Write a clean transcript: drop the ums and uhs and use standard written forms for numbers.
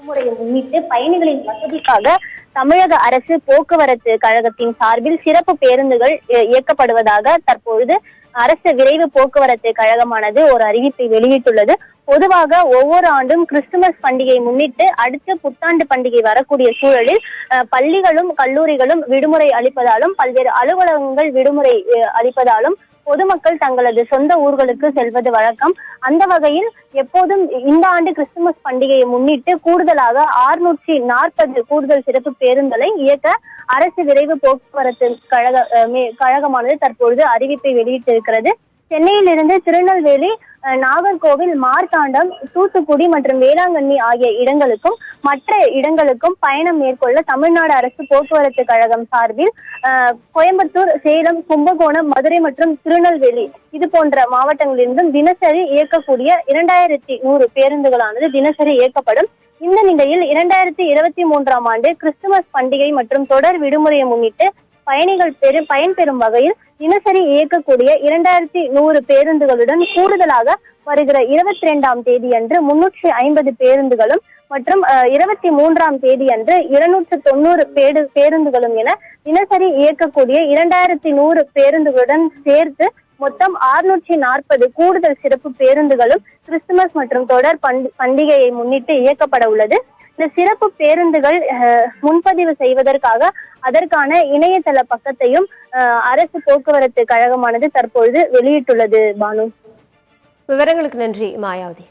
விடுமுறையை முன்னிட்டு பயணிகளின் வசதிக்காக தமிழக அரசு போக்குவரத்து கழகத்தின் சார்பில் சிறப்பு பேருந்துகள் இயக்கப்படுவதாக தற்பொழுது அரசு விரைவு போக்குவரத்து கழகமானது ஒரு அறிவிப்பை வெளியிட்டுள்ளது. பொதுவாக ஒவ்வொரு ஆண்டும் கிறிஸ்துமஸ் பண்டிகை முன்னிட்டு அடுத்த புத்தாண்டு பண்டிகை வரக்கூடிய சூழலில் பள்ளிகளும் கல்லூரிகளும் விடுமுறை அளிப்பதாலும் பல்வேறு அலுவலகங்கள் விடுமுறை அளிப்பதாலும் பொதுமக்கள் தங்களது சொந்த ஊர்களுக்கு செல்வது வழக்கம். அந்த வகையில் எப்போதும் இந்த ஆண்டு கிறிஸ்துமஸ் பண்டிகையை முன்னிட்டு கூடுதலாக 640 கூடுதல் சிறப்பு பேருந்துகளை இயக்க அரசு விரைவு போக்குவரத்து கழகமானது தற்பொழுது அறிவிப்பை வெளியிட்டிருக்கிறது. சென்னையிலிருந்து திருநெல்வேலி, நாகர்கோவில், மார்த்தாண்டம், தூத்துக்குடி மற்றும் வேளாங்கண்ணி ஆகிய இடங்களுக்கும் மற்ற இடங்களுக்கும் பயணம் மேற்கொள்ள தமிழ்நாடு அரசு போக்குவரத்து கழகம் சார்பில் கோயம்புத்தூர், சேலம், கும்பகோணம், மதுரை மற்றும் திருநெல்வேலி இது போன்ற மாவட்டங்களிலிருந்தும் தினசரி இயக்கக்கூடிய 2100 பேருந்துகளானது தினசரி இயக்கப்படும். இந்த நிலையில் 2023ஆம் ஆண்டு கிறிஸ்துமஸ் பண்டிகை மற்றும் தொடர் விடுமுறையை முன்னிட்டு பயணிகள் பயன்பெறும் வகையில் தினசரி இயக்கக்கூடிய 2100 பேருந்துகளுடன் கூடுதலாக வருகிற 22ஆம் தேதி அன்று 350 பேருந்துகளும் மற்றும் 23ஆம் தேதி அன்று 290 பேருந்துகளும் என தினசரி இயக்கக்கூடிய 2100 பேருந்துகளுடன் சேர்த்து மொத்தம் 640 கூடுதல் சிறப்பு பேருந்துகளும் கிறிஸ்துமஸ் மற்றும் தொடர் பண்டிகையை முன்னிட்டு இயக்கப்பட உள்ளது. இந்த சிறப்பு பேருந்துகள் முன்பதிவு செய்வதற்காக அதற்கான இணையதள பக்கத்தையும் அரசு போக்குவரத்து கழகமானது தற்பொழுது வெளியிட்டுள்ளது. பானு, விவரங்களுக்கு நன்றி மாயாவதி.